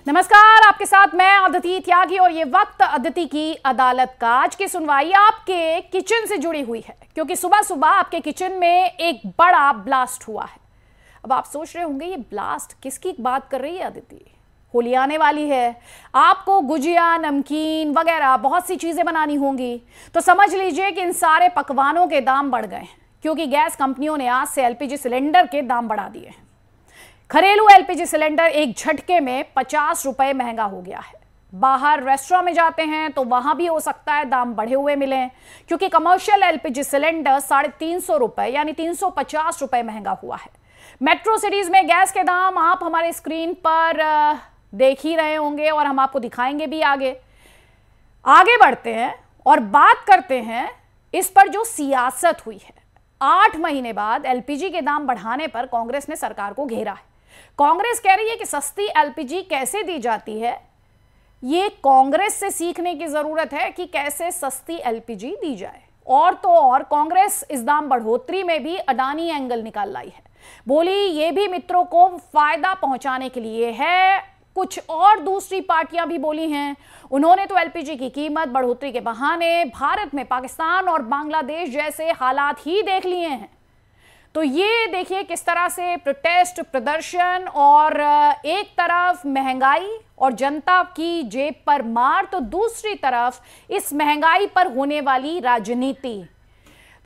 नमस्कार, आपके साथ मैं अदिति त्यागी और ये वक्त अदिति की अदालत का। आज की सुनवाई आपके किचन से जुड़ी हुई है क्योंकि सुबह सुबह आपके किचन में एक बड़ा ब्लास्ट हुआ है। अब आप सोच रहे होंगे ये ब्लास्ट किसकी बात कर रही है अदिति? होली आने वाली है, आपको गुजिया, नमकीन वगैरह बहुत सी चीजें बनानी होंगी, तो समझ लीजिए कि इन सारे पकवानों के दाम बढ़ गए हैं क्योंकि गैस कंपनियों ने आज से एलपीजी सिलेंडर के दाम बढ़ा दिए हैं। घरेलू एलपीजी सिलेंडर एक झटके में 50 रुपए महंगा हो गया है। बाहर रेस्टोरेंट में जाते हैं तो वहां भी हो सकता है दाम बढ़े हुए मिलें क्योंकि कमर्शियल एलपीजी सिलेंडर 350 रुपए यानी 350 रुपए महंगा हुआ है। मेट्रो सिटीज में गैस के दाम आप हमारे स्क्रीन पर देख ही रहे होंगे और हम आपको दिखाएंगे भी। आगे बढ़ते हैं और बात करते हैं इस पर जो सियासत हुई है। 8 महीने बाद एलपीजी के दाम बढ़ाने पर कांग्रेस ने सरकार को घेरा है। कांग्रेस कह रही है कि सस्ती एलपीजी कैसे दी जाती है, ये कांग्रेस से सीखने की जरूरत है कि कैसे सस्ती एलपीजी दी जाए। और तो और कांग्रेस इस दाम बढ़ोतरी में भी अडानी एंगल निकाल लाई है। बोली ये भी मित्रों को फायदा पहुंचाने के लिए है। कुछ और दूसरी पार्टियां भी बोली हैं। उन्होंने तो एलपीजी की कीमत बढ़ोतरी के बहाने भारत में पाकिस्तान और बांग्लादेश जैसे हालात ही देख लिए हैं। तो ये देखिए किस तरह से प्रोटेस्ट, प्रदर्शन और एक तरफ महंगाई और जनता की जेब पर मार, तो दूसरी तरफ इस महंगाई पर होने वाली राजनीति।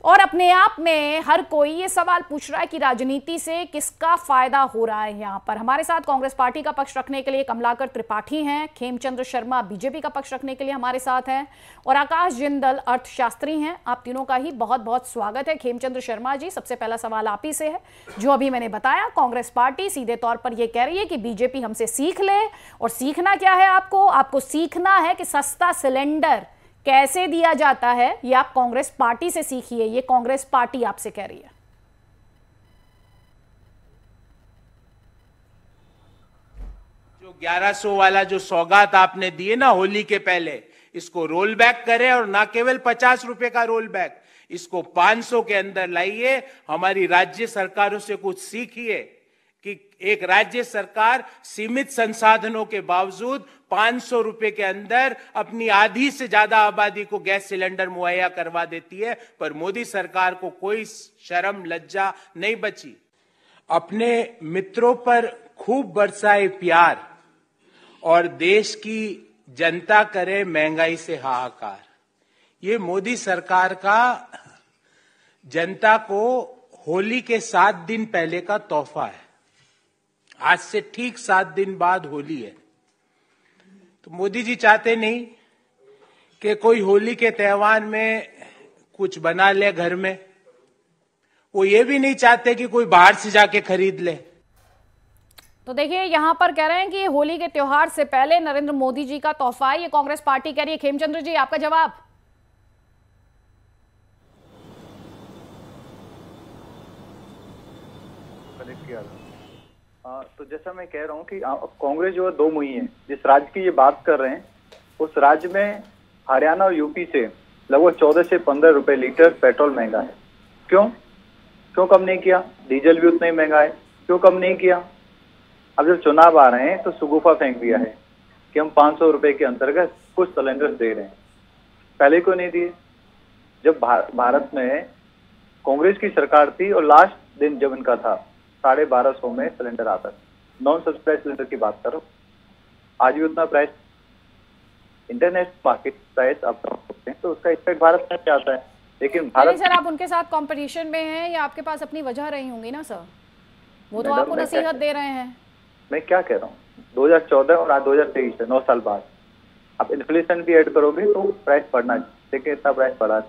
और अपने आप में हर कोई ये सवाल पूछ रहा है कि राजनीति से किसका फायदा हो रहा है। यहाँ पर हमारे साथ कांग्रेस पार्टी का पक्ष रखने के लिए कमलाकर त्रिपाठी हैं, खेमचंद्र शर्मा बीजेपी का पक्ष रखने के लिए हमारे साथ हैं और आकाश जिंदल अर्थशास्त्री हैं। आप तीनों का ही बहुत बहुत स्वागत है। खेमचंद्र शर्मा जी, सबसे पहला सवाल आप ही से है। जो अभी मैंने बताया, कांग्रेस पार्टी सीधे तौर पर यह कह रही है कि बीजेपी हमसे सीख ले। और सीखना क्या है आपको सीखना है कि सस्ता सिलेंडर कैसे दिया जाता है। ये आप कांग्रेस पार्टी से सीखिए, ये कांग्रेस पार्टी आपसे कह रही है। जो 1100 वाला जो सौगात आपने दिए ना होली के पहले, इसको रोल बैक करें और ना केवल 50 रुपए का रोल बैक, इसको 500 के अंदर लाइए। हमारी राज्य सरकारों से कुछ सीखिए कि एक राज्य सरकार सीमित संसाधनों के बावजूद 500 रुपए के अंदर अपनी आधी से ज्यादा आबादी को गैस सिलेंडर मुहैया करवा देती है, पर मोदी सरकार को कोई शर्म लज्जा नहीं बची। अपने मित्रों पर खूब बरसाए प्यार और देश की जनता करे महंगाई से हाहाकार। ये मोदी सरकार का जनता को होली के 7 दिन पहले का तोहफा है। आज से ठीक 7 दिन बाद होली है, तो मोदी जी चाहते नहीं कि कोई होली के त्योहार में कुछ बना ले घर में। वो ये भी नहीं चाहते कि कोई बाहर से जाके खरीद ले। तो देखिए यहां पर कह रहे हैं कि होली के त्योहार से पहले नरेंद्र मोदी जी का तोहफा है, ये कांग्रेस पार्टी कह रही है। खेमचंद्र जी, आपका जवाब। तो जैसा मैं कह रहा हूँ कि कांग्रेस जो है 2 मुही है। जिस राज्य की ये बात कर रहे हैं उस राज्य में हरियाणा और यूपी से लगभग 14 से 15 रुपए लीटर पेट्रोल महंगा है। क्यों कम नहीं किया? डीजल भी उतना ही महंगा है, क्यों कम नहीं किया? अब जब चुनाव आ रहे हैं तो सुगुफा फेंक दिया है कि हम 500 रुपए के अंतर्गत कुछ सिलेंडर दे रहे हैं। पहले क्यों नहीं दिए? जब भारत में कांग्रेस की सरकार थी और लास्ट दिन जब इनका था 1250 में सिलेंडर आता है। नॉन सब्सिडाइज्ड सिलेंडर की बात करो, आज भी उतना प्राइस इंटरनेशनल मार्केट प्राइस आप सकते हैं, तो उसका इफेक्ट भारत में आता है। लेकिन भारत सर, आप उनके साथ कंपटीशन में हैं या आपके पास अपनी वजह रही होंगी ना सर? वो तो आपको नसीहत दे रहे हैं। मैं क्या कह रहा हूँ, 2014 और आज 2023 है, 9 साल बाद आप इन्फ्लेशन भी ऐड करोगे तो प्राइस बढ़ना चाहिए। देखिए इतना प्राइस बढ़ा।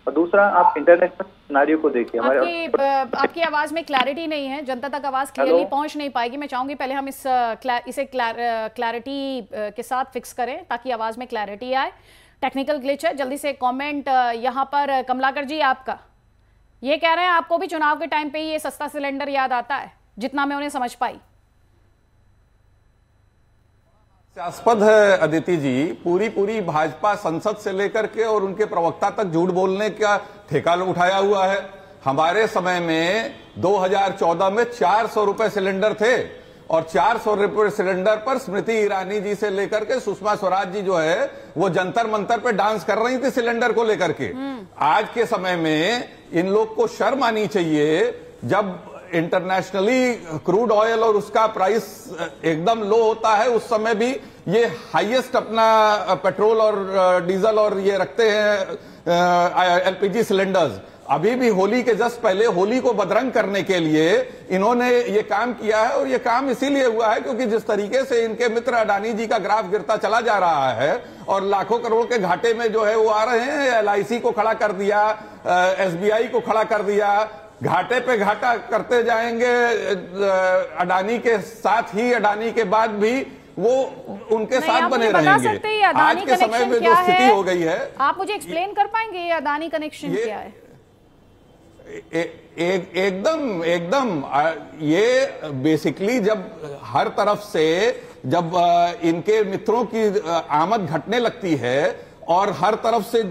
और दूसरा, आप इंटरनेशनल सिनेरियो को देखिए। आपकी आवाज में क्लैरिटी नहीं है, जनता तक आवाज क्लियरली पहुंच नहीं पाएगी। मैं चाहूंगी पहले हम इसे क्लैरिटी के साथ फिक्स करें ताकि आवाज में क्लैरिटी आए। टेक्निकल ग्लिच है। जल्दी से कमेंट यहां पर कमलाकर जी, आपका ये कह रहे हैं आपको भी चुनाव के टाइम पे ही ये सस्ता सिलेंडर याद आता है, जितना मैं उन्हें समझ पाई। हास्यास्पद है अदिति जी, पूरी भाजपा संसद से लेकर के और उनके प्रवक्ता तक झूठ बोलने का ठेका उठाया हुआ है। हमारे समय में 2014 में 400 रुपए सिलेंडर थे और 400 रुपए सिलेंडर पर स्मृति ईरानी जी से लेकर के सुषमा स्वराज जी जो है वो जंतर मंतर पे डांस कर रही थी सिलेंडर को लेकर के। आज के समय में इन लोग को शर्म आनी चाहिए, जब इंटरनेशनली क्रूड ऑयल और उसका प्राइस एकदम लो होता है उस समय भी ये हाईएस्ट अपना पेट्रोल और डीजल और ये रखते हैं एलपीजी सिलेंडर्स। अभी भी होली के जस्ट पहले होली को बदरंग करने के लिए इन्होंने ये काम किया है, और ये काम इसीलिए हुआ है क्योंकि जिस तरीके से इनके मित्र अडानी जी का ग्राफ गिरता चला जा रहा है और लाखों करोड़ के घाटे में जो है वो आ रहे हैं। एलआईसी को खड़ा कर दिया, एसबीआई को खड़ा कर दिया, घाटे पे घाटा करते जाएंगे अडानी के साथ ही, अडानी के बाद भी वो उनके साथ बने रहेंगे। आज के समय में जो स्थिति हो गई है, आप मुझे एक्सप्लेन कर पाएंगे ये अडानी कनेक्शन क्या है? एकदम ये बेसिकली जब हर तरफ से जब इनके मित्रों की आमद घटने लगती है और हर तरफ से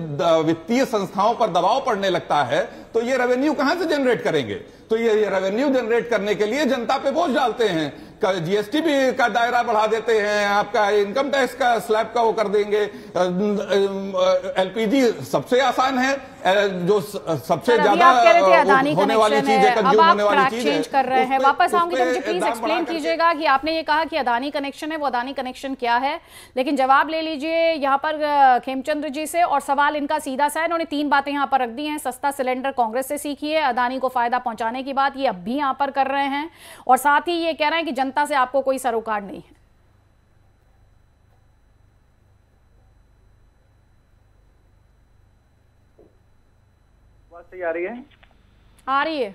वित्तीय संस्थाओं पर दबाव पड़ने लगता है तो ये रेवेन्यू कहां से जनरेट करेंगे? तो ये रेवेन्यू जनरेट करने के लिए जनता पे बोझ डालते हैं, जीएसटी भी का दायरा बढ़ा देते हैं, आपका इनकम टैक्स का स्लैब का वो कर देंगे। एलपीजी सबसे आसान है, जो सबसे ज्यादा होने वाली चीज है, कंज्यूम होने वाली चीज है। चेंज कर रहे हैं, वापस आऊंगी तो मुझे प्लीज एक्सप्लेन कीजिएगा कि आपने ये कहा कि अदानी कनेक्शन है, वो अदानी कनेक्शन क्या है? लेकिन जवाब ले लीजिए यहाँ पर खेमचंद्र जी से, और सवाल इनका सीधा सा है, इन्होंने 3 बातें यहाँ पर रख दी हैं। सस्ता सिलेंडर कांग्रेस से सीखी है, अदानी को फायदा पहुंचाने की बात ये अब भी यहाँ पर कर रहे हैं, और साथ ही ये कह रहे हैं कि जनता से आपको कोई सरोकार नहीं है। बात सही आ रही है? आ रही है।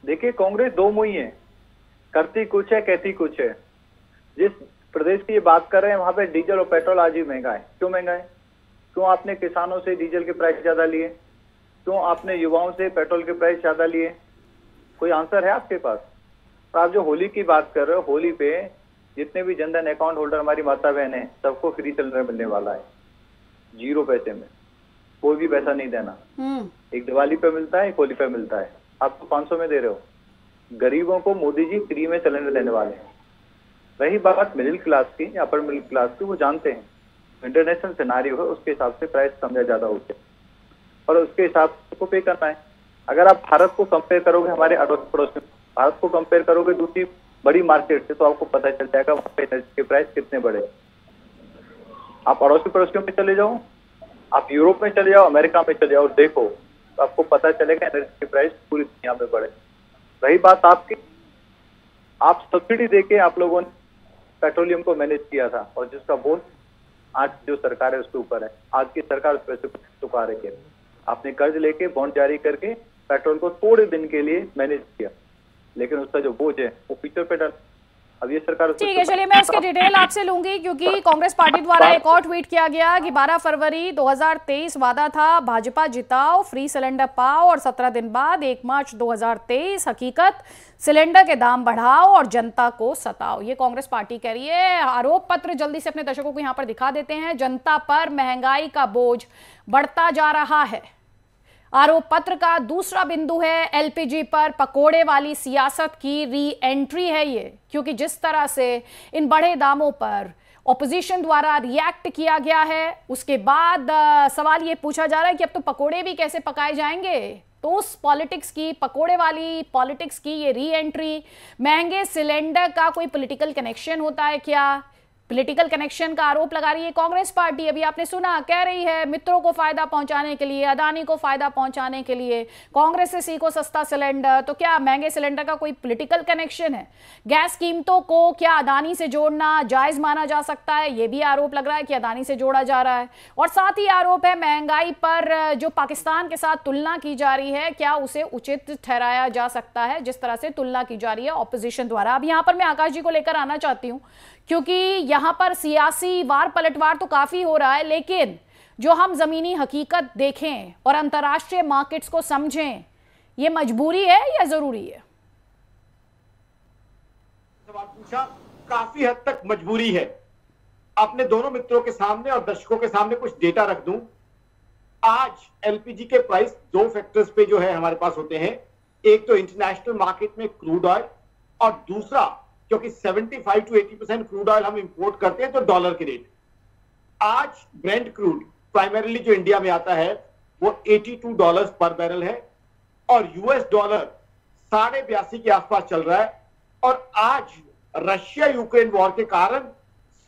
देखिए, कांग्रेस दो मुही है, करती कुछ है कहती कुछ है। जिस प्रदेश की ये बात कर रहे हैं वहां पे डीजल और पेट्रोल आज ही महंगा है। क्यों महंगा है? क्यों आपने किसानों से डीजल के प्राइस ज्यादा लिए? क्यों आपने युवाओं से पेट्रोल के प्राइस ज्यादा लिए? कोई आंसर है आपके पास? तो आप जो होली की बात कर रहे हो, होली पे जितने भी जनधन अकाउंट होल्डर हमारी माता बहन है सबको फ्री सिलेंडर मिलने वाला है, 0 पैसे में, कोई भी पैसा नहीं देना। एक दिवाली पे मिलता है, एक होली पे मिलता है, आप तो 500 में दे रहे हो। गरीबों को मोदी जी फ्री में सिलेंडर देने वाले हैं। रही बात मिडिल क्लास की या अपर मिडिल क्लास की, वो जानते हैं इंटरनेशनल सिनारियो है, उसके हिसाब से प्राइस कम या ज्यादा होते हैं और उसके हिसाब से पे करना है। अगर आप भारत को कंपेयर करोगे हमारे अड़ोस पड़ोस में, भारत को कंपेयर करोगे दूसरी बड़ी मार्केट से, तो आपको पता चल जाएगा वहाँ पे एनर्जी के प्राइस कितने बड़े। आप अड़ोसी पड़ोसियों में चले जाओ, आप यूरोप में चले जाओ, अमेरिका में चले जाओ, देखो तो आपको पता चलेगा एनर्जी के प्राइस पूरी दुनिया में बढ़े। रही बात आपकी, आप सब्सिडी देके आप लोगों ने पेट्रोलियम को मैनेज किया था और जिसका बोझ आज जो सरकार है उसके ऊपर है। आज की सरकार उस पैसे को चुका रही है। आपने कर्ज लेके बॉन्ड जारी करके पेट्रोल को थोड़े दिन के लिए मैनेज किया, लेकिन उसका जो बोझ है वो फ्यूचर पे डाल। अब ये सरकार, ठीक है, चलिए मैं उसके डिटेल आपसे लूंगी, क्योंकि कांग्रेस पार्टी द्वारा एक और ट्वीट किया गया कि 12 फरवरी 2023 वादा था भाजपा जिताओ, फ्री सिलेंडर पाओ, और 17 दिन बाद 1 मार्च 2023 हकीकत, सिलेंडर के दाम बढ़ाओ और जनता को सताओ। ये कांग्रेस पार्टी कह रही है। आरोप पत्र जल्दी से अपने दर्शकों को यहां पर दिखा देते हैं। जनता पर महंगाई का बोझ बढ़ता जा रहा है। आरोप पत्र का दूसरा बिंदु है एलपीजी पर पकोड़े वाली सियासत की री एंट्री है ये, क्योंकि जिस तरह से इन बढ़े दामों पर ऑपोजिशन द्वारा रिएक्ट किया गया है, उसके बाद सवाल ये पूछा जा रहा है कि अब तो पकोड़े भी कैसे पकाए जाएंगे। तो उस पॉलिटिक्स की, पकोड़े वाली पॉलिटिक्स की ये री एंट्री, महंगे सिलेंडर का कोई पॉलिटिकल कनेक्शन होता है क्या? पॉलिटिकल कनेक्शन का आरोप लगा रही है कांग्रेस पार्टी। अभी आपने सुना, कह रही है मित्रों को फायदा पहुंचाने के लिए, अदानी को फायदा पहुंचाने के लिए कांग्रेस से सीखो सस्ता सिलेंडर। तो क्या महंगे सिलेंडर का कोई पॉलिटिकल कनेक्शन है? गैस कीमतों को क्या अदानी से जोड़ना जायज माना जा सकता है? यह भी आरोप लग रहा है कि अदानी से जोड़ा जा रहा है। और साथ ही आरोप है महंगाई पर जो पाकिस्तान के साथ तुलना की जा रही है, क्या उसे उचित ठहराया जा सकता है जिस तरह से तुलना की जा रही है ऑपोजिशन द्वारा। अब यहां पर मैं आकाश जी को लेकर आना चाहती हूं, क्योंकि यहां पर सियासी वार पलटवार तो काफी हो रहा है, लेकिन जो हम जमीनी हकीकत देखें और अंतर्राष्ट्रीय मार्केट्स को समझें, ये मजबूरी है या जरूरी है? सवाल पूछा, काफी हद तक मजबूरी है। अपने दोनों मित्रों के सामने और दर्शकों के सामने कुछ डेटा रख दूं। आज एलपीजी के प्राइस 2 फैक्टर्स पे जो है हमारे पास होते हैं। एक तो इंटरनेशनल मार्केट में क्रूड ऑयल और दूसरा क्योंकि 75 to 80% क्रूड ऑयल हम इंपोर्ट करते हैं तो डॉलर के रेट। आज ब्रेंट क्रूड प्राइमरीली जो इंडिया में आता है वो $82 पर बैरल है और यूएस डॉलर 82.5 के आसपास चल रहा है। और आज रशिया यूक्रेन वॉर के कारण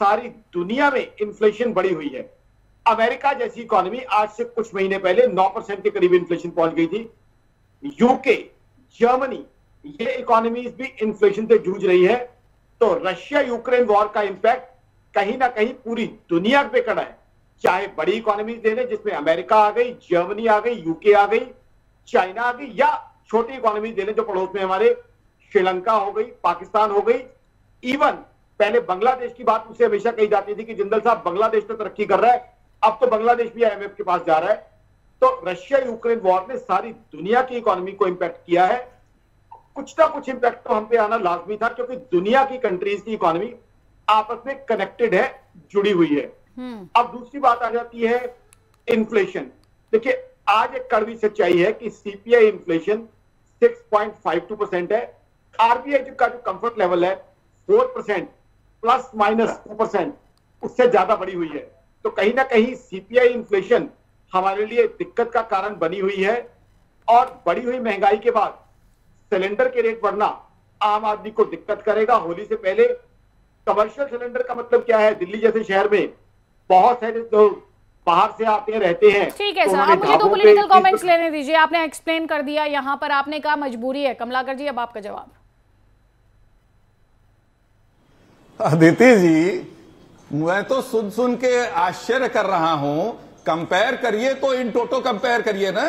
सारी दुनिया में इन्फ्लेशन बढ़ी हुई है। अमेरिका जैसी इकोनॉमी आज से कुछ महीने पहले 9% के करीब इन्फ्लेशन पहुंच गई थी। यूके, जर्मनी, ये इकोनॉमीज भी इन्फ्लेशन से जूझ रही है। तो रशिया यूक्रेन वॉर का इंपैक्ट कहीं ना कहीं पूरी दुनिया पे पड़ा है, चाहे बड़ी इकोनॉमीज दे लें जिसमें अमेरिका आ गई, जर्मनी आ गई, यूके आ गई, चाइना आ गई, या छोटी इकोनॉमीज दे लें जो पड़ोस में हमारे श्रीलंका हो गई, पाकिस्तान हो गई। इवन पहले बांग्लादेश की बात मुझसे हमेशा कही जाती थी कि जिंदल साहब बांग्लादेश तो तरक्की कर रहा है, अब तो बांग्लादेश भी आईएमएफ के पास जा रहा है। तो रशिया यूक्रेन वॉर ने सारी दुनिया की इकोनॉमी को इंपैक्ट किया है। कुछ ना कुछ इंपैक्ट तो हम पे आना लाजमी था क्योंकि दुनिया की कंट्रीज की इकोनॉमी आपस में कनेक्टेड है, जुड़ी हुई है। अब दूसरी बात आ जाती है इन्फ्लेशन। देखिए आज एक कड़वी सच्चाई है कि सीपीआई इन्फ्लेशन 6.52% है। आरबीआई का जो कंफर्ट लेवल है 4% प्लस माइनस 2%, उससे ज्यादा बढ़ी हुई है। तो कहीं ना कहीं सीपीआई इन्फ्लेशन हमारे लिए दिक्कत का कारण बनी हुई है। और बढ़ी हुई महंगाई के बाद सिलेंडर के रेट बढ़ना आम आदमी को दिक्कत करेगा। होली से पहले कमर्शियल सिलेंडर का मतलब क्या है, दिल्ली जैसे शहर में बहुत सारे लोग बाहर से आते हैं, रहते हैं। ठीक है सर, आप मुझे तो पॉलिटिकल कमेंट्स लेने दीजिए। आपने एक्सप्लेन कर दिया, यहाँ पर आपने कहा मजबूरी है। कमलाकर जी अब आपका जवाब। अदिति जी, मैं तो सुन के आश्चर्य कर रहा हूं। कंपेयर करिए तो इन टोटो कंपेयर करिए ना।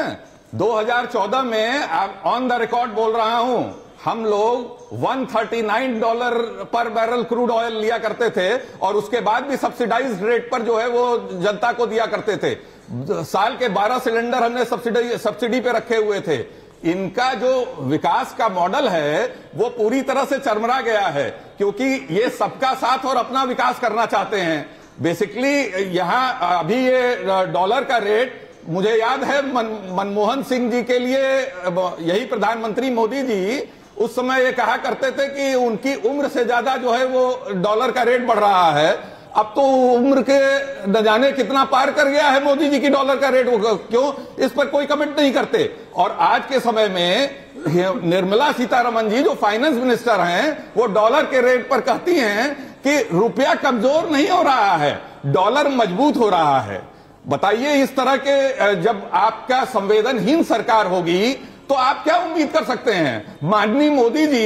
2014 में ऑन द रिकॉर्ड बोल रहा हूं, हम लोग $139 पर बैरल क्रूड ऑयल लिया करते थे और उसके बाद भी सब्सिडाइज्ड रेट पर जो है वो जनता को दिया करते थे। साल के 12 सिलेंडर हमने सब्सिडी पे रखे हुए थे। इनका जो विकास का मॉडल है वो पूरी तरह से चरमरा गया है क्योंकि ये सबका साथ और अपना विकास करना चाहते हैं। बेसिकली यहां अभी ये डॉलर का रेट, मुझे याद है मनमोहन सिंह जी के लिए यही प्रधानमंत्री मोदी जी उस समय ये कहा करते थे कि उनकी उम्र से ज्यादा जो है वो डॉलर का रेट बढ़ रहा है। अब तो उम्र के न जाने कितना पार कर गया है मोदी जी की डॉलर का रेट। क्यों इस पर कोई कमेंट नहीं करते? और आज के समय में निर्मला सीतारमण जी जो फाइनेंस मिनिस्टर हैं वो डॉलर के रेट पर कहती हैं कि रुपया कमजोर नहीं हो रहा है, डॉलर मजबूत हो रहा है। बताइए, इस तरह के जब आपका संवेदनहीन सरकार होगी तो आप क्या उम्मीद कर सकते हैं? माननीय मोदी जी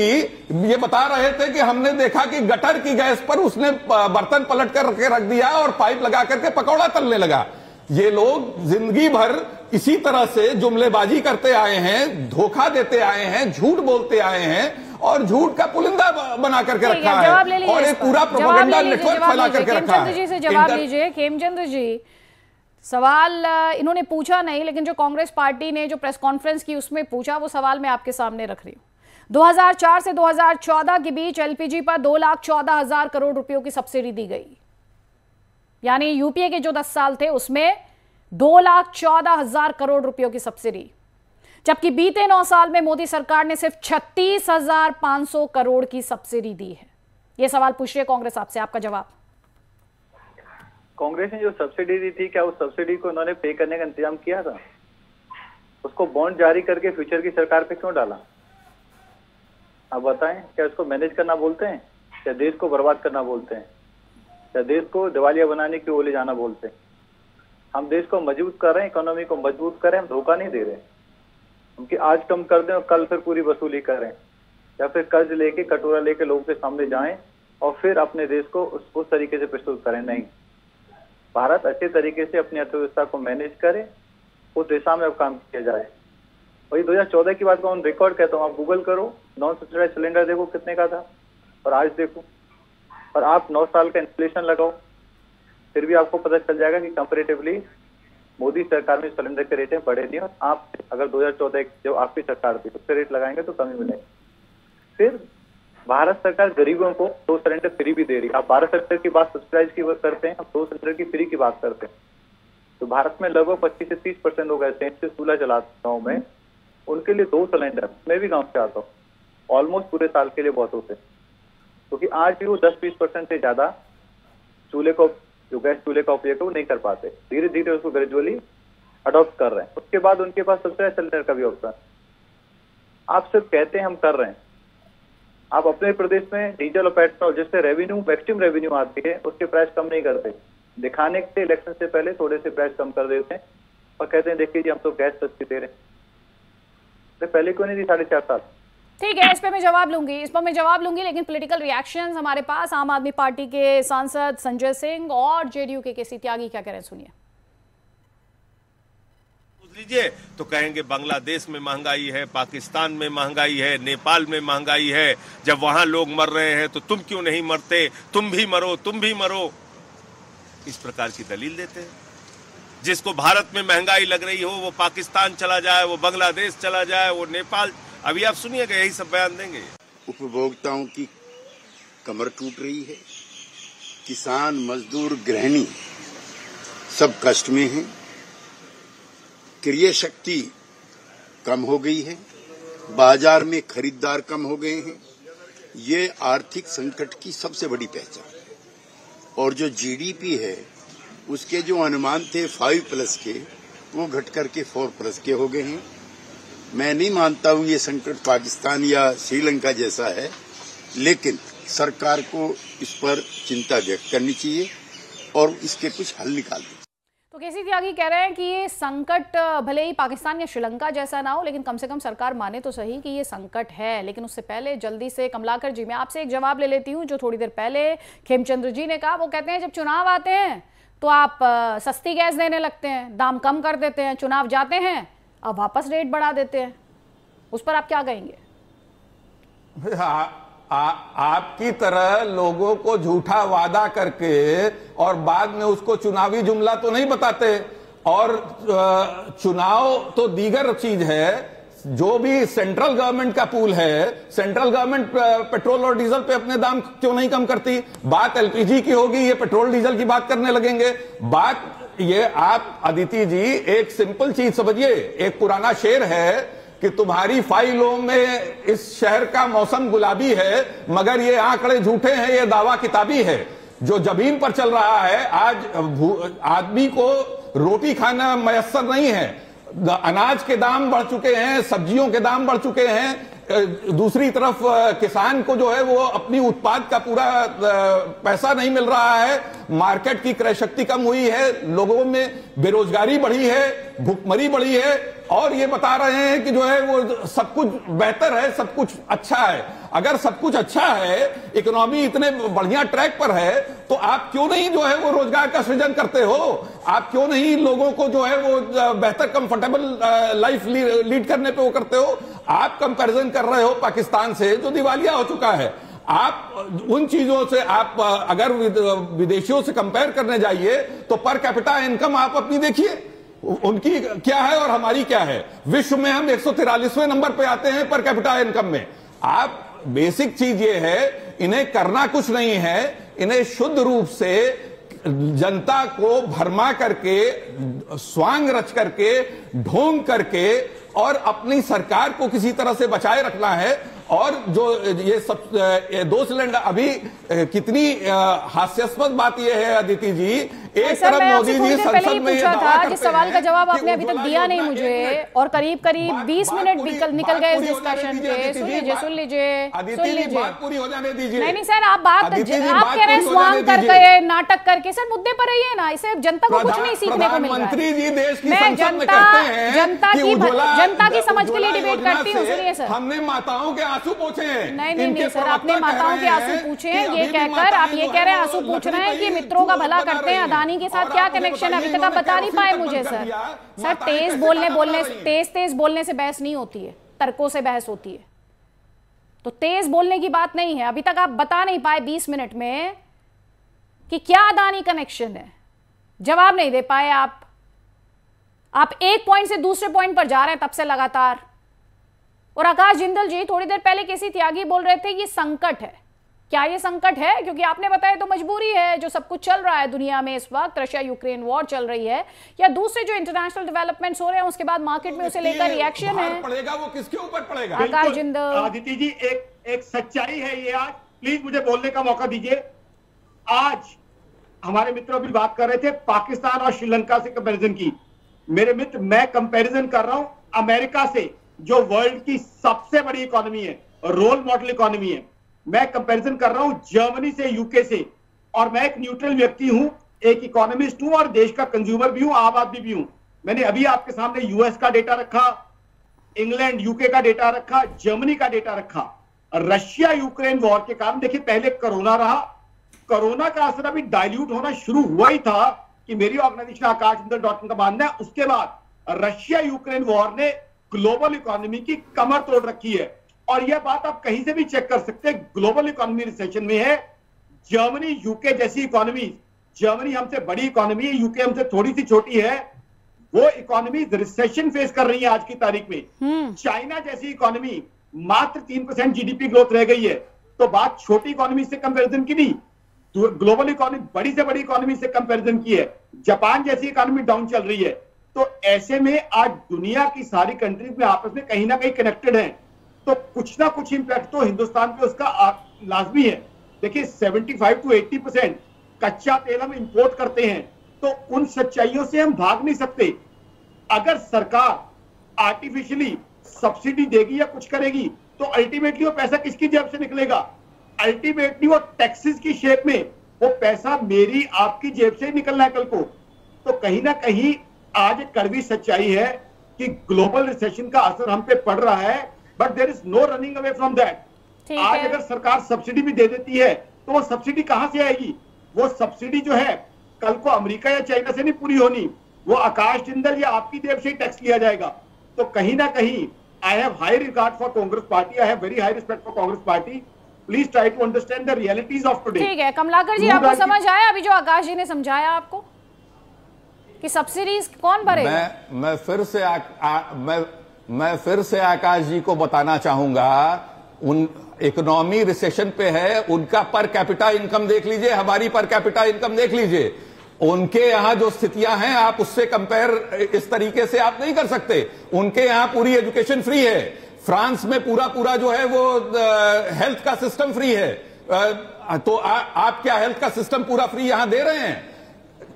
ये बता रहे थे कि हमने देखा कि गटर की गैस पर उसने बर्तन पलट कर रख दिया और पाइप लगा करके पकौड़ा तलने लगा। ये लोग जिंदगी भर इसी तरह से जुमलेबाजी करते आए हैं, धोखा देते आए हैं, झूठ बोलते आए हैं और झूठ का पुलिंदा बना करके रखा है और एक पूरा प्रोपेगेंडा नेटवर्क फैला करके रखा है। खेमचंद्र जी से जवाब लीजिए। खेमचंद्र जी, सवाल इन्होंने पूछा नहीं, लेकिन जो कांग्रेस पार्टी ने जो प्रेस कॉन्फ्रेंस की उसमें पूछा वो सवाल मैं आपके सामने रख रही हूं। 2004 से 2014 के बीच एलपीजी पर 2,14,000 करोड़ रुपयों की सब्सिडी दी गई। यानी यूपीए के जो 10 साल थे उसमें 2,14,000 करोड़ रुपयों की सब्सिडी, जबकि बीते 9 साल में मोदी सरकार ने सिर्फ 36,500 करोड़ की सब्सिडी दी है। यह सवाल पूछ रही है कांग्रेस आपसे, आपका जवाब। कांग्रेस ने जो सब्सिडी दी थी, क्या उस सब्सिडी को उन्होंने पे करने का इंतजाम किया था? उसको बॉन्ड जारी करके फ्यूचर की सरकार पे क्यों डाला? आप बताएं, क्या उसको मैनेज करना बोलते हैं? क्या देश को बर्बाद करना बोलते हैं? क्या देश को दिवालिया बनाने की ओर ले जाना बोलते हैं? हम देश को मजबूत कर रहे हैं, इकोनॉमी को मजबूत कर रहे हैं, हम धोखा नहीं दे रहे। हम कि आज कम कर दें और कल फिर पूरी वसूली करें, या फिर कर्ज लेके कटोरा लेके लोगों के सामने जाएं और फिर अपने देश को उस तरीके से प्रस्तुत करें। नहीं, भारत अच्छे तरीके से अपनी अर्थव्यवस्था को मैनेज करे, उस दिशा में अब काम किया जाए। वही 2014 की बात को ऑन रिकॉर्ड कहता हूँ, आप गूगल करो, नॉन सब्सिडाइज्ड सिलेंडर देखो कितने का था और आज देखो, और आप 9 साल का इन्फ्लेशन लगाओ, फिर भी आपको पता चल जाएगा कि कंपेरेटिवली मोदी सरकार में सिलेंडर के रेटें बढ़े नहीं। और आप अगर 2014 जो आपकी सरकार थी उससे रेट लगाएंगे तो कमी मिलेगी। फिर भारत सरकार गरीबों को 2 सिलेंडर फ्री भी दे रही है। आप भारत सरकार की बात सब्सिडाइज की बात करते हैं, हम 2 सिलेंडर की फ्री की बात करते हैं। तो भारत में लगभग 25 से 30% लोग ऐसे हैं, चूल्हा चलाता हूँ मैं, उनके लिए 2 सिलेंडर, मैं भी गाँव से आता हूँ, ऑलमोस्ट पूरे साल के लिए बहुत होते हैं, क्योंकि आज भी वो 10-20% से ज्यादा चूल्हे को, जो गैस चूल्हे का उपयोग है वो नहीं कर पाते। धीरे धीरे उसको ग्रेजुअली अडॉप्ट कर रहे हैं। उसके बाद उनके पास सबसे सिलेंडर का भी ऑप्शन। आप सिर्फ कहते हैं हम कर रहे हैं, आप अपने प्रदेश में डीजल और पेट्रोल जिससे रेवेन्यू, मैक्सिमम रेवेन्यू आती है, उसके प्राइस कम नहीं करते। दिखाने के इलेक्शन से पहले थोड़े से प्राइस कम कर देते हैं और कहते हैं देखिए जी हम तो गैस सस्ती दे रहे हैं। तो पहले क्यों नहीं दी 4.5 साल? ठीक है, इस पे मैं जवाब लूंगी, लेकिन पॉलिटिकल रिएक्शंस हमारे पास। आम आदमी पार्टी के सांसद संजय सिंह और जेडीयू के केसी त्यागी क्या कह रहे हैं, सुनिए। लीजिए तो कहेंगे बांग्लादेश में महंगाई है, पाकिस्तान में महंगाई है, नेपाल में महंगाई है। जब वहां लोग मर रहे हैं तो तुम क्यों नहीं मरते, तुम भी मरो। इस प्रकार की दलील देते हैं। जिसको भारत में महंगाई लग रही हो वो पाकिस्तान चला जाए, वो बांग्लादेश चला जाए, वो नेपाल। अभी आप सुनिएगा, यही सब बयान देंगे। उपभोक्ताओं की कमर टूट रही है, किसान, मजदूर, गृहिणी सब कष्ट में हैं, क्रय शक्ति कम हो गई है, बाजार में खरीदार कम हो गए हैं। ये आर्थिक संकट की सबसे बड़ी पहचान है। और जो जीडीपी है उसके जो अनुमान थे 5+ के, वो घट करके 4+ के हो गए हैं। मैं नहीं मानता हूं ये संकट पाकिस्तान या श्रीलंका जैसा है, लेकिन सरकार को इस पर चिंता व्यक्त करनी चाहिए और इसके कुछ हल निकालने। तो केसी त्यागी कह रहे हैं कि ये संकट भले ही पाकिस्तान या श्रीलंका जैसा ना हो, लेकिन कम से कम सरकार माने तो सही कि ये संकट है। लेकिन उससे पहले जल्दी से कमलाकर जी, मैं आपसे एक जवाब ले लेती हूँ जो थोड़ी देर पहले खेमचंद्र जी ने कहा। वो कहते हैं जब चुनाव आते हैं तो आप सस्ती गैस देने लगते हैं, दाम कम कर देते हैं, चुनाव जाते हैं अब वापस रेट बढ़ा देते हैं। उस पर आप क्या कहेंगे? आपकी तरह लोगों को झूठा वादा करके और बाद में उसको चुनावी जुमला तो नहीं बताते। और चुनाव तो दीगर चीज है। जो भी सेंट्रल गवर्नमेंट का पूल है, सेंट्रल गवर्नमेंट पेट्रोल और डीजल पे अपने दाम क्यों नहीं कम करती? बात एलपीजी की होगी, ये पेट्रोल डीजल की बात करने लगेंगे। बात ये, आप अदिति जी एक सिंपल चीज समझिए। एक पुराना शेर है कि तुम्हारी फाइलों में इस शहर का मौसम गुलाबी है, मगर ये आंकड़े झूठे हैं, ये दावा किताबी है। जो जमीन पर चल रहा है, आज आदमी को रोटी खाना मयस्सर नहीं है। अनाज के दाम बढ़ चुके हैं, सब्जियों के दाम बढ़ चुके हैं। दूसरी तरफ किसान को जो है वो अपनी उत्पाद का पूरा पैसा नहीं मिल रहा है। मार्केट की क्रय शक्ति कम हुई है, लोगों में बेरोजगारी बढ़ी है, भुखमरी बढ़ी है। और ये बता रहे हैं कि जो है वो सब कुछ बेहतर है, सब कुछ अच्छा है। अगर सब कुछ अच्छा है, इकोनॉमी इतने बढ़िया ट्रैक पर है, तो आप क्यों नहीं जो है वो रोजगार का सृजन करते हो? आप क्यों नहीं लोगों को जो है वो बेहतर कंफर्टेबल लाइफ लीड करने पे वो करते हो? आप कंपैरिजन कर रहे हो पाकिस्तान से जो दिवालिया हो चुका है। आप उन चीजों से, आप अगर विदेशियों से कंपेयर करने जाइए तो पर कैपिटा इनकम आप अपनी देखिए, उनकी क्या है और हमारी क्या है। विश्व में हम 143वें नंबर पे आते हैं पर कैपिटा इनकम में। आप बेसिक चीज ये है, इन्हें करना कुछ नहीं है, इन्हें शुद्ध रूप से जनता को भरमा करके, स्वांग रच करके, ढोंग करके और अपनी सरकार को किसी तरह से बचाए रखना है। और जो ये सब 2 सिलेंडर, अभी कितनी हास्यास्पद बात यह है अदिति जी, एक तरफ मोदी जी संसद में ये दावा करते हैं, जिस सवाल का जवाब आपने अभी तक दिया नहीं मुझे, और करीब 20 मिनट निकल गए इस डिस्कशन के। सुन लीजिए बात पूरी हो जाने दीजिए। नहीं सर, आप कह रहे हैं स्वांग करके, नाटक करके। सर मुद्दे पर रहिए ना, इसे जनता को कुछ नहीं सीखने को मिल रहा है। मंत्री जी देश की संसद में कहते हैं जनता की समझ के लिए डिबेट करती हूँ। सुनिए सर, हमने माताओं के आंसू पूछे हैं। नहीं सर, आपने माताओं के आंसू पूछे हैं ये कहकर आप ये कह रहे हैं आंसू पूछ रहे हैं कि मित्रों का भला करते हैं। अदानी के साथ क्या कनेक्शन है, अभी तक आप बता नहीं पाए मुझे सर। सर तेज बोलने से बहस नहीं होती है, तर्कों से बहस होती है। तो तेज बोलने की बात नहीं है। अभी तक आप बता नहीं पाए 20 मिनट में कि क्या अदानी कनेक्शन है, जवाब नहीं दे पाए आप एक पॉइंट से दूसरे पॉइंट पर जा रहे हैं तब से लगातार। और आकाश जिंदल जी, थोड़ी देर पहले केसी त्यागी बोल रहे थे ये संकट है। क्या ये संकट है? क्योंकि आपने बताया तो मजबूरी है, जो सब कुछ चल रहा है दुनिया में इस वक्त, रशिया यूक्रेन वॉर चल रही है, या दूसरे जो इंटरनेशनल डेवलपमेंट्स हो रहे हैं उसके बाद मार्केट में उसे लेकर रिएक्शन है पड़ेगा, वो किसके ऊपर पड़ेगा? आकाश जिंदल। आदिति जी, एक सच्चाई है ये। आज प्लीज मुझे बोलने का मौका दीजिए। आज हमारे मित्र अभी बात कर रहे थे पाकिस्तान और श्रीलंका से कंपैरिजन की। मेरे मित्र, मैं कंपैरिजन कर रहा हूं अमेरिका से, जो वर्ल्ड की सबसे बड़ी इकोनॉमी है, रोल मॉडल इकोनॉमी है। मैं कंपैरिजन कर रहा हूं जर्मनी से, यूके से। और मैं एक न्यूट्रल व्यक्ति हूं, एक इकोनॉमिस्ट हूं और देश का कंज्यूमर भी हूं, आम आदमी भी हूं। मैंने अभी आपके सामने यूएस का डेटा रखा, इंग्लैंड यूके का डेटा रखा, जर्मनी का डेटा रखा। रशिया यूक्रेन वॉर के कारण देखिए, पहले कोरोना रहा, कोरोना का असर अभी डाइल्यूट होना शुरू हुआ ही था कि मेरी ऑर्गेनाइजेशन आकाशजिंदल.com का मानना है। उसके बाद रशिया यूक्रेन वॉर ने ग्लोबल इकोनॉमी की कमर तोड़ रखी है। और यह बात आप कहीं से भी चेक कर सकते हैं, ग्लोबल इकोनॉमी रिसेशन में है। जर्मनी, यूके जैसी इकोनॉमी, जर्मनी हमसे बड़ी इकोनॉमी है, यूके हमसे थोड़ी सी छोटी है, वो इकोनॉमी रिसेशन फेस कर रही है आज की तारीख में। चाइना जैसी इकोनॉमी मात्र 3% जीडीपी ग्रोथ रह गई है। तो बात छोटी इकोनॉमी से कंपैरिजन की नहीं, ग्लोबल इकोनॉमी बड़ी से बड़ी इकोनॉमी से कंपैरिजन की है। जापान जैसी इकोनॉमी डाउन चल रही है। तो ऐसे में आज दुनिया की सारी कंट्रीज में आपस में कहीं ना कहीं कनेक्टेड हैं, तो कुछ ना कुछ इंपैक्ट तो हिंदुस्तान पे उसका लाजमी है। देखिए 75 to 80% कच्चा तेल हम इंपोर्ट करते हैं, तो उन सच्चाइयों से हम भाग नहीं सकते। अगर सरकार आर्टिफिशियली सब्सिडी देगी या कुछ करेगी, तो अल्टीमेटली वो पैसा किसकी जेब से निकलेगा? अल्टीमेटली वो टैक्सेस की शेप में वो पैसा मेरी आपकी जेब से निकलना है कल को। तो कहीं ना कहीं आज एक कड़वी सच्चाई है कि ग्लोबल रिसेशन का असर हम पे पड़ रहा है, but there is no running away from that. आज अगर सरकार सब्सिडी भी दे देती है, तो वो सब्सिडी कहां से आएगी? वो सब्सिडी जो है कल को अमेरिका या चाइना से नहीं पूरी होनी, वो आकाश जिंदल या आपकी जेब से ही टैक्स लिया जाएगा। तो कहीं ना कहीं I have high regard for Congress party, I have very high respect for Congress party. Please try to understand the realities of today. ठीक है कमलाकर जी, आपको समझ आया अभी जो आकाश जी ने समझाया आपको कि सब्सिडीज कौन भरेगा? मैं फिर से आकाश जी को बताना चाहूंगा, उन इकोनॉमी रिसेशन पे है, उनका पर कैपिटा इनकम देख लीजिए, हमारी पर कैपिटा इनकम देख लीजिए। उनके यहां जो स्थितियां हैं, आप उससे कंपेयर इस तरीके से आप नहीं कर सकते। उनके यहां पूरी एजुकेशन फ्री है, फ्रांस में पूरा जो है वो हेल्थ का सिस्टम फ्री है, तो आप क्या हेल्थ का सिस्टम पूरा फ्री यहां दे रहे हैं?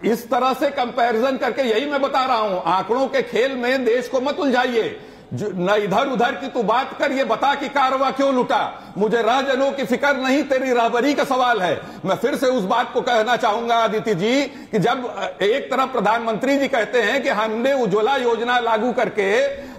इस तरह से कंपैरिजन करके, यही मैं बता रहा हूं, आंकड़ों के खेल में देश को मत उलझाइए। न इधर उधर की तू बात कर, ये बता कि कारवा क्यों लुटा। मुझे राहजनों की फिक्र नहीं, तेरी राहबरी का सवाल है। मैं फिर से उस बात को कहना चाहूंगा आदित्य जी कि जब एक तरफ प्रधानमंत्री जी कहते हैं कि हमने उज्ज्वला योजना लागू करके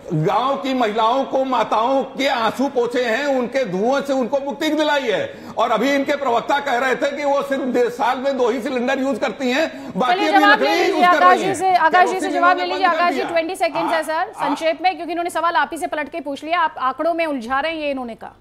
गांव की महिलाओं को, माताओं के आंसू पोंछे हैं, उनके धुएं से उनको मुक्ति दिलाई है, और अभी इनके प्रवक्ता कह रहे थे कि वो सिर्फ साल में 2 ही सिलेंडर यूज करती हैं, बाकी अभी लकड़ी यूज कर रही हैं। आकाश जी से जवाब ले लीजिए। आकाश जी 20 सेकंड्स है सर, संक्षेप में, क्योंकि इन्होंने सवाल आप ही से पलट के पूछ लिया। आप आंकड़ों में उलझा रहे हैं, ये इन्होंने कहा।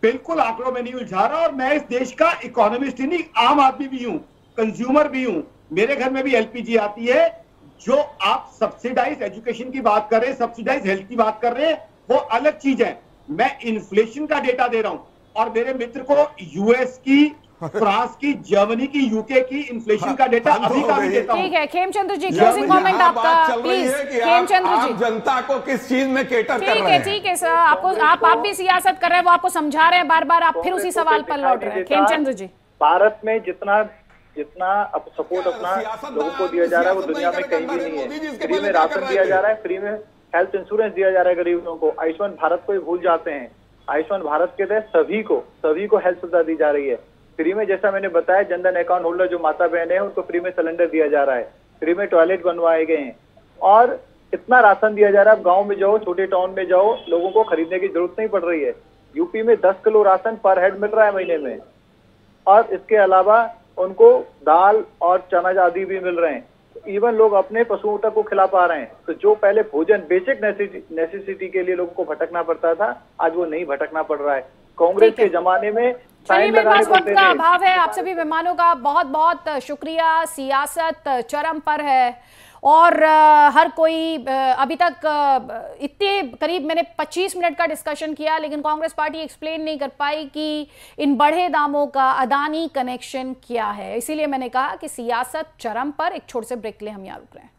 बिल्कुल आंकड़ों में नहीं उलझा रहा, और मैं इस देश का इकोनॉमिस्ट ही नहीं, आम आदमी भी हूं, कंज्यूमर भी हूं। मेरे घर में भी एलपीजी आती है। जो आप सब्सिडाइज एजुकेशन की बात कर रहे हैं, सब्सिडाइज हेल्थ की बात कर रहे हैं, वो अलग चीज है। मैं इन्फ्लेशन का डेटा दे रहा हूं, और मेरे मित्र को यूएस की, फ्रांस की, जर्मनी की, यूके की इन्फ्लेशन का डेटा अभी का भी देता हूं। ठीक है खेमचंद्र जी, क्लोजिंग कमेंट आपका प्लीज। खेमचंद्र जी, जनता को किस चीज में केटर कर रहे हैं? ठीक है सर, आपको आप भी सियासत कर रहे हैं, वो आपको समझा रहे हैं बार बार, आप फिर उसी सवाल पर लौट रहे हैं। खेमचंद्र जी, भारत में जितना सपोर्ट अपना लोगों को दिया जा रहा है, वो दुनिया में कहीं भी नहीं है। फ्री में राशन दिया जा रहा है, फ्री में हेल्थ इंश्योरेंस दिया जा रहा है गरीबों को। आयुष्मान भारत को ही भूल जाते हैं। आयुष्मान भारत के तहत सभी को हेल्थ सुविधा दी जा रही है फ्री में। जैसा मैंने बताया, जनधन अकाउंट होल्डर जो माता बहन है, उनको फ्री में सिलेंडर दिया जा रहा है, फ्री में टॉयलेट बनवाए गए हैं, और इतना राशन दिया जा रहा है। गाँव में जाओ, छोटे टाउन में जाओ, लोगों को खरीदने की जरूरत नहीं पड़ रही है। यूपी में 10 किलो राशन पर हेड मिल रहा है महीने में, और इसके अलावा उनको दाल और चना आदि भी मिल रहे हैं। इवन लोग अपने पशुओं तक को खिला पा रहे हैं। तो जो पहले भोजन बेसिक नेसेसिटी के लिए लोगों को भटकना पड़ता था, आज वो नहीं भटकना पड़ रहा है। कांग्रेस के जमाने में चलिए, मेरे पास वक्त का अभाव है। आप सभी मेहमानों का बहुत बहुत शुक्रिया। सियासत चरम पर है और हर कोई अभी तक इतने करीब मैंने 25 मिनट का डिस्कशन किया, लेकिन कांग्रेस पार्टी एक्सप्लेन नहीं कर पाई कि इन बढ़े दामों का अदानी कनेक्शन क्या है। इसीलिए मैंने कहा कि सियासत चरम पर। एक छोटे से ब्रेक ले, हम यहाँ रुक रहे हैं।